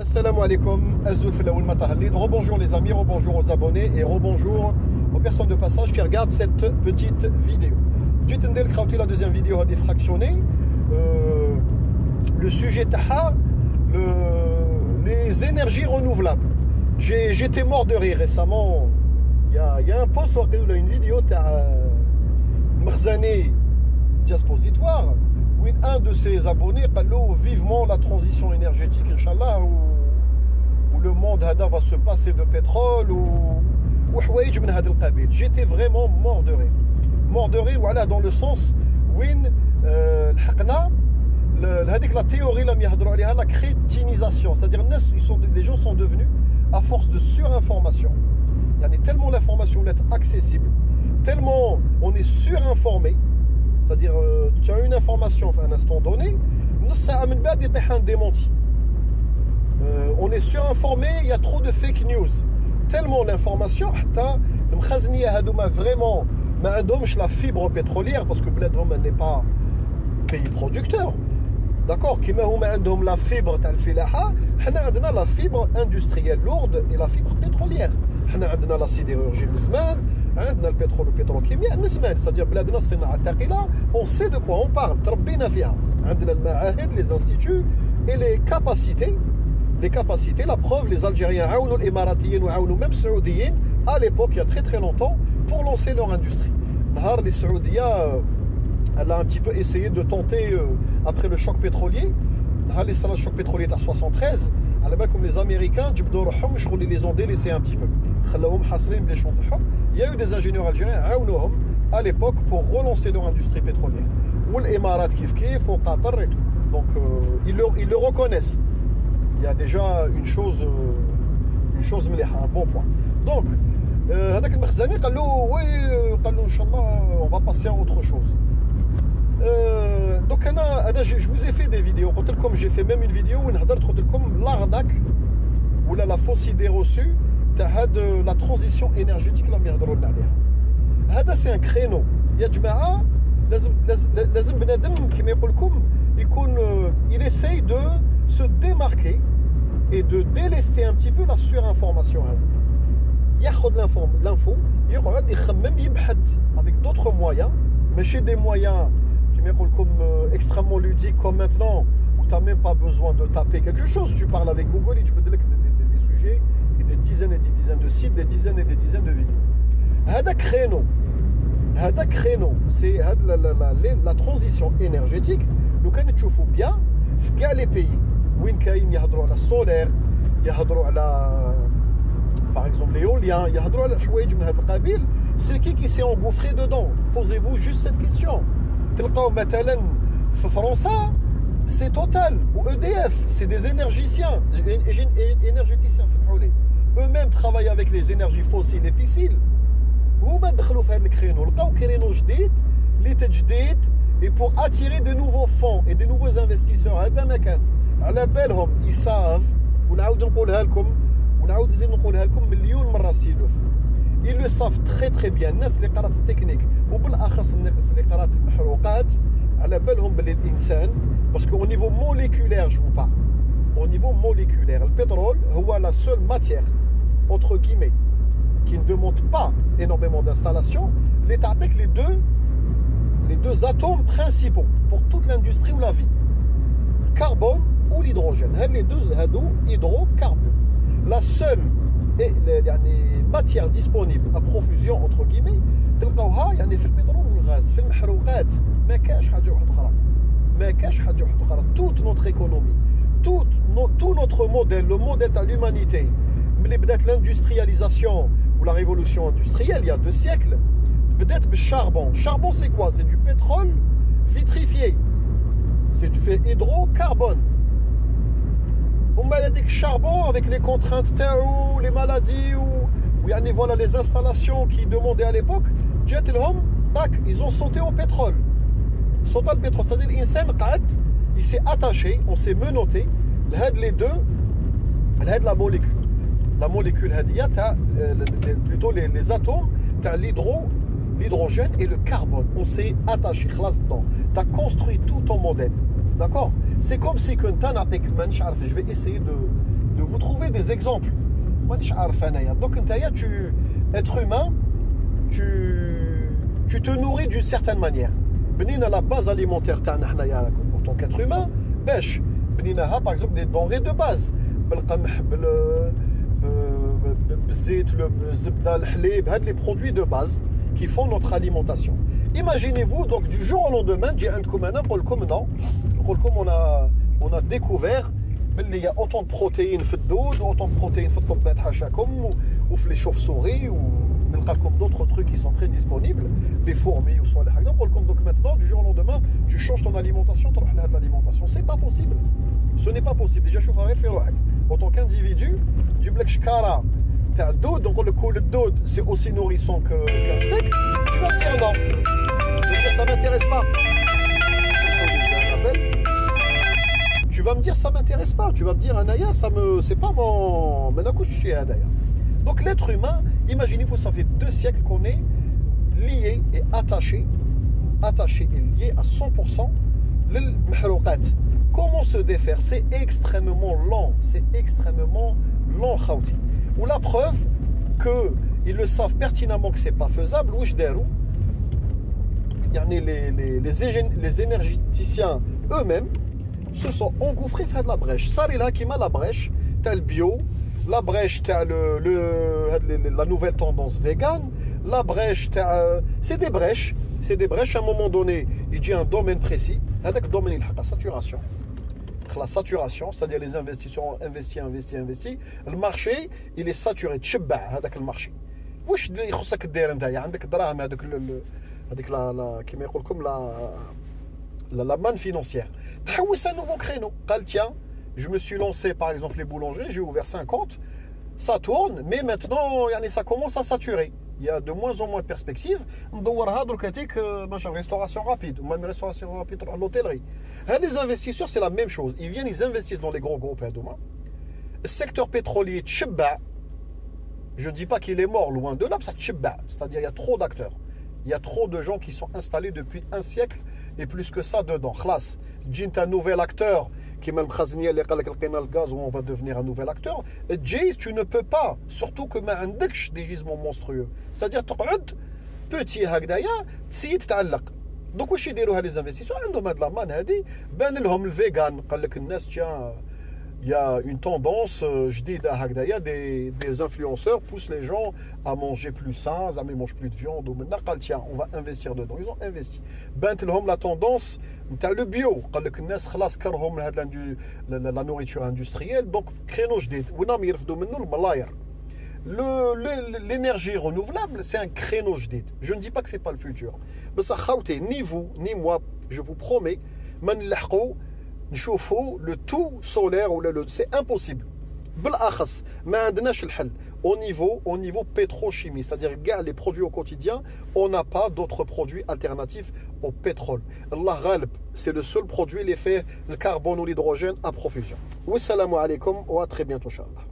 Assalamu alaikum, Azoul Filaoul Matahalid. Rebonjour les amis, rebonjour aux abonnés et rebonjour aux personnes de passage qui regardent cette petite vidéo. Jitendel Krauti, la deuxième vidéo a défractionné. Le sujet taha, les énergies renouvelables. J'étais mort de rire récemment. Il y a un post où il y a une vidéo Marzani Diaspositoire où un de ses abonnés parle vivement la transition énergétique, Inch'Allah, où le monde va se passer de pétrole ou j'étais vraiment mort de rire. Mort de rire, voilà, dans le sens où la théorie, la crétinisation, c'est-à-dire les gens sont devenus, à force de surinformation, il y en a tellement l'information est accessible, tellement on est surinformé, c'est-à-dire tu as une information à un instant donné, on est surinformé, il y a trop de fake news, tellement l'information, vraiment, la fibre pétrolière, parce que Bladhom n'est pas pays producteur. D'accord, qui met la fibre talfilaha, on a la fibre industrielle lourde et la fibre pétrolière. On a la sidérurgie mizman, on a le pétrochimie mizman, c'est-à-dire on sait de quoi on parle. On a les instituts et les capacités. La preuve, les Algériens, les Émiratiens, même Saoudiens, à l'époque, il y a très très longtemps, pour lancer leur industrie. Les Saoudiens, elle a un petit peu essayé de tenter après le choc pétrolier. Le choc pétrolier est à 73. Comme les Américains, ils les ont délaissés un petit peu. Il y a eu des ingénieurs algériens à l'époque pour relancer leur industrie pétrolière. Ou les Émirats kif kif, au Qatar et tout. Donc ils le reconnaissent. Il y a déjà une chose un bon point. Donc, هذاك المخزني قال له وي قال له ان شاء الله on va passer à autre chose. Donc je vous ai fait des vidéos, comme j'ai fait même une vidéo où comme l'arnaque ou la fausse idée reçue de la transition énergétique la ميهضروا عليها. هذا c'est un créneau. يا جماعه لازم بنادم كما يقول لكم يكون il essaye de se démarquer et de délester un petit peu la surinformation. ياخذ l'info يقعد يخمم يبحث avec d'autres moyens, mais chez des moyens comme extrêmement ludiques comme maintenant où tu n'as même pas besoin de taper quelque chose, tu parles avec Google et tu peux donner des sujets et des dizaines et des dizaines de sites, des dizaines et des dizaines de vidéos. هذا créneau c'est la transition énergétique. لو كان تشوفوا bien في كاع les pays وين كاين يهضروا على السولير يهضروا على par exemple l'éolien يهضروا على حوايج من هذا القبيل, c'est qui s'est engouffré dedans? Posez-vous juste cette question. تلقاو مثلا في فرنسا c'est Total ou EDF, c'est des énergéticiens eux-mêmes travaillent avec les énergies fossiles et fissiles. هما دخلوا في هذا الكرينو, لقاو كرينو جديد لتجديد et pour attirer de nouveaux fonds et de nouveaux investisseurs. هذا ما كان على بالهم يساف ونعاود نقولها لكم ونعاود نزيد نقولها لكم مليون مره سيلوف. ils le savent très très bien. الناس اللي قرات التكنيك وبالاخص الناس اللي قرات المحروقات على بالهم باللي الانسان parce qu'au niveau moléculaire je vous parle, au niveau moléculaire le pétrole هو la seule matière entre guillemets qui ne demande pas énormément d'installation. L'état avec les deux atomes principaux pour toute l'industrie ou la vie, le carbone ou l'hydrogène. Les deux hydrocarbures. La seule matière disponible à profusion entre guillemets تلقاوها يعني في البترول والغاز في المحروقات. ما كاش حاجه واحده اخرى. Toute notre économie, tout notre modèle, le modèle de l'humanité, ملي بدات l'industrialisation ou la révolution industrielle il y a 2 siècles, peut-être le charbon. Charbon, c'est quoi? C'est du pétrole vitrifié. C'est du fait hydrocarbone. On m'a dit que charbon, avec les contraintes ou les maladies, ou voilà, les installations qui demandaient à l'époque, ils ont sauté au pétrole. Sauté au pétrole, c'est-à-dire l'insan il s'est attaché, on s'est menotté, les deux, la molécule. La molécule, plutôt les atomes, l'hydrogène et le carbone. On s'est attaché dedans. Tu as construit tout ton modèle. D'accord? C'est comme si je vais essayer de des exemples. Donc, être humain, tu te nourris d'une certaine manière. Benina la base alimentaire en tant qu'être humain, pêche. Benina par exemple des denrées de base. Les produits de base qui font notre alimentation. Imaginez-vous donc du jour au lendemain, on a découvert qu'il y a autant de protéines dans le autant de protéines ou les chauves-souris ou d'autres trucs qui sont très disponibles, les fourmis ou soit les hagdam. Donc maintenant, du jour au lendemain, tu changes ton alimentation, tu as l'alimentation. C'est pas possible. Ce n'est pas possible. Déjà, je vais faire le hack. En tant qu'individu, du black shkara, tu as d'eau, donc le coup de dos, c'est aussi nourrissant qu'un steak. Tu vas me dire non. Je veux dire, ça m'intéresse pas. Tu vas me dire ça m'intéresse pas. Tu vas me dire Anaya, c'est pas mon d'ailleurs. Donc l'être humain, imaginez-vous, ça fait 2 siècles qu'on est lié et attaché et lié à 100% le mahrouqat. Comment se défaire? C'est extrêmement lent, khawti. Ou la preuve qu'ils le savent pertinemment que c'est pas faisable. Les énergéticiens eux-mêmes se sont engouffrés faire de la brèche. Ça, là qui m'a la brèche, t'as le bio, la brèche, t'as la nouvelle tendance vegan, la brèche, c'est des brèches. À un moment donné, il dit un domaine précis. Avec le domaine, la saturation. La saturation, c'est-à-dire les investisseurs ont investi. Le marché, il est saturé. تشبع هذاك المارشي. واش يخصك دير نتايا عندك دراهم هذيك كيما يقول لكم la manne financière. تحوس un nouveau créneau. قال tiens, je me suis lancé par exemple les boulangeries, j'ai ouvert 50, ça tourne, mais maintenant ça commence à saturer. Il y a de moins en moins de perspectives. Restauration rapide, ou même restauration rapide à l'hôtellerie. Les investisseurs, c'est la même chose. Ils viennent, ils investissent dans les gros groupes. Le secteur pétrolier, je ne dis pas qu'il est mort, loin de là, c'est-à-dire il y a trop d'acteurs. Il y a trop de gens qui sont installés depuis 1 siècle et plus que ça dedans. Khlas, Jint un nouvel acteur qui m'a le gaz où on va devenir un nouvel acteur. Jay, tu ne peux pas, surtout que ma indeksh des gisements monstrueux. C'est-à-dire petit hagdaya, تسيت تعلق. Donc واش يديروا les investisseurs عندهم هاد la manne هادي بان لهم الفيغان قال لك الناس tiens, il y a une tendance, je dis des influenceurs poussent les gens à manger plus sain, à ne manger plus de viande. Ou maintenant, tiens, on va investir dedans. Ils ont investi. La tendance, tu le bio. La nourriture industrielle. Donc, créneau jdid. L'énergie renouvelable, c'est un créneau jdid. Je ne dis pas que ce n'est pas le futur. Mais ça, ni vous, ni moi, je vous promets, نشوفوا le tout solaire ou c'est impossible. بالاخص ما عندناش الحل au niveau pétrochimie, c'est-à-dire les produits au quotidien, on n'a pas d'autres produits alternatifs au pétrole. Allah ghalb, c'est le seul produit qui fait le carbone ou l'hydrogène à profusion. Wassalamu alaikum wa à très bientôt inchallah.